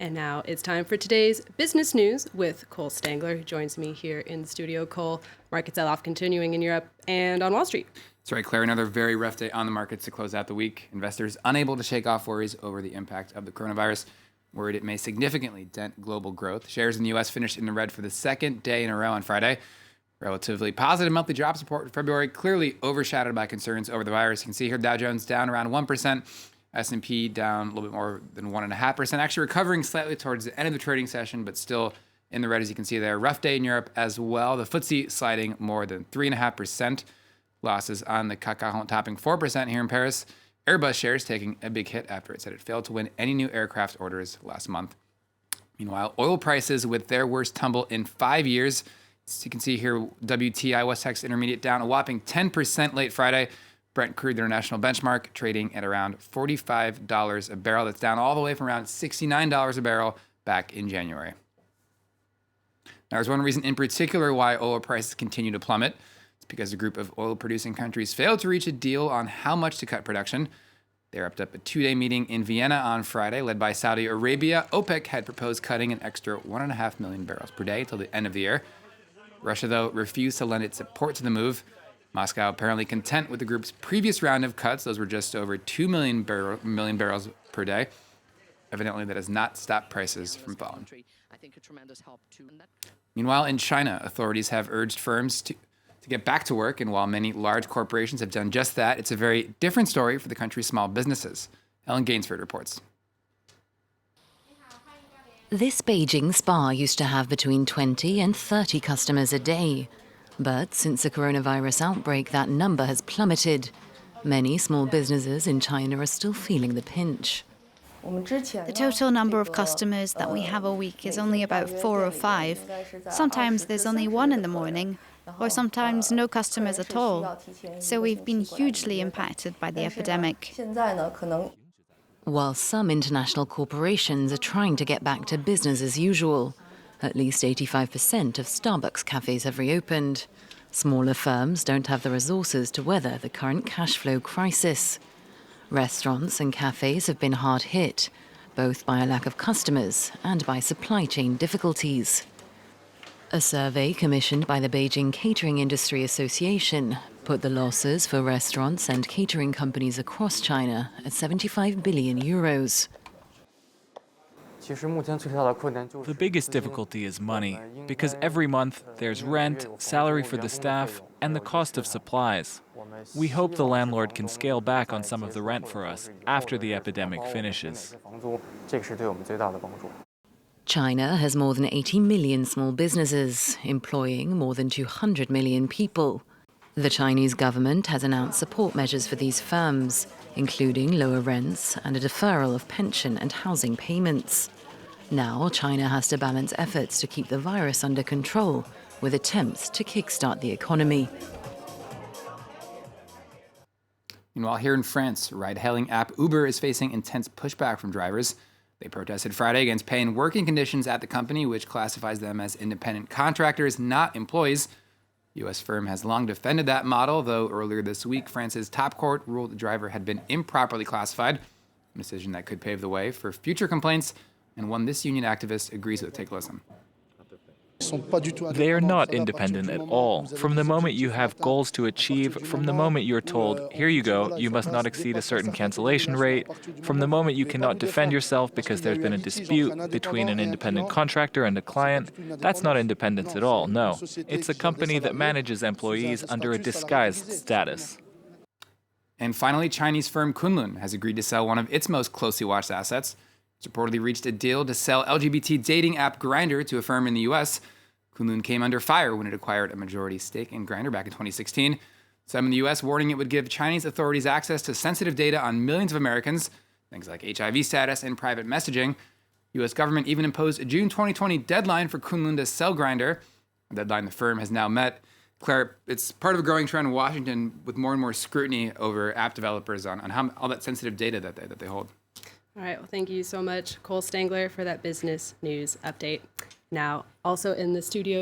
And now it's time for today's business news with Cole Stangler, who joins me here in the studio. Cole, market sell-off continuing in Europe and on Wall Street. That's right, Claire. Another very rough day on the markets to close out the week. Investors unable to shake off worries over the impact of the coronavirus, worried it may significantly dent global growth. Shares in the U.S. finished in the red for the second day in a row on Friday. Relatively positive monthly jobs report for February, clearly overshadowed by concerns over the virus. You can see here Dow Jones down around 1%, S&P down a little bit more than 1.5%, actually recovering slightly towards the end of the trading session, but still in the red, as you can see there. Rough day in Europe as well. The FTSE sliding more than 3.5%. Losses on the CAC 40 topping 4% here in Paris. Airbus shares taking a big hit after it said it failed to win any new aircraft orders last month. Meanwhile, oil prices with their worst tumble in 5 years. As you can see here, WTI West Texas Intermediate down a whopping 10% late Friday. Brent crude international benchmark trading at around $45 a barrel. That's down all the way from around $69 a barrel back in January. Now, there's one reason in particular why oil prices continue to plummet. It's because a group of oil-producing countries failed to reach a deal on how much to cut production. They wrapped up a two-day meeting in Vienna on Friday, led by Saudi Arabia. OPEC had proposed cutting an extra 1.5 million barrels per day until the end of the year. Russia, though, refused to lend its support to the move. Moscow apparently content with the group's previous round of cuts. Those were just over 2 million barrels per day. Evidently, that has not stopped prices from falling. Meanwhile, in China, authorities have urged firms to get back to work, and while many large corporations have done just that, it's a very different story for the country's small businesses. Ellen Gainsford reports. This Beijing spa used to have between 20 and 30 customers a day. But since the coronavirus outbreak, that number has plummeted. Many small businesses in China are still feeling the pinch. The total number of customers that we have a week is only about 4 or 5. Sometimes there's only one in the morning, or sometimes no customers at all. So we've been hugely impacted by the epidemic. While some international corporations are trying to get back to business as usual, at least 85% of Starbucks cafes have reopened. Smaller firms don't have the resources to weather the current cash flow crisis. Restaurants and cafes have been hard hit, both by a lack of customers and by supply chain difficulties. A survey commissioned by the Beijing Catering Industry Association put the losses for restaurants and catering companies across China at 75 billion euros. The biggest difficulty is money, because every month there's rent, salary for the staff, and the cost of supplies. We hope the landlord can scale back on some of the rent for us after the epidemic finishes. China has more than 80 million small businesses, employing more than 200 million people. The Chinese government has announced support measures for these firms, including lower rents and a deferral of pension and housing payments. Now, China has to balance efforts to keep the virus under control with attempts to kickstart the economy. Meanwhile, here in France, ride-hailing app Uber is facing intense pushback from drivers. They protested Friday against pay and working conditions at the company, which classifies them as independent contractors, not employees. The U.S. firm has long defended that model, though earlier this week, France's top court ruled the driver had been improperly classified, a decision that could pave the way for future complaints, and one this union activist agrees with. Take a listen. They are not independent at all. From the moment you have goals to achieve, from the moment you're told, here you go, you must not exceed a certain cancellation rate, from the moment you cannot defend yourself because there's been a dispute between an independent contractor and a client, that's not independence at all, no. It's a company that manages employees under a disguised status. And finally, Chinese firm Kunlun has agreed to sell one of its most closely watched assets. It's reportedly reached a deal to sell LGBT dating app Grindr to a firm in the U.S. Kunlun came under fire when it acquired a majority stake in Grindr back in 2016. Some in the U.S. warning it would give Chinese authorities access to sensitive data on millions of Americans, things like HIV status and private messaging. The U.S. government even imposed a June 2020 deadline for Kunlun to sell Grindr, a deadline the firm has now met. Claire, it's part of a growing trend in Washington with more and more scrutiny over app developers on how all that sensitive data that they hold. All right. Well, thank you so much, Cole Stangler, for that business news update. Now, also in the studio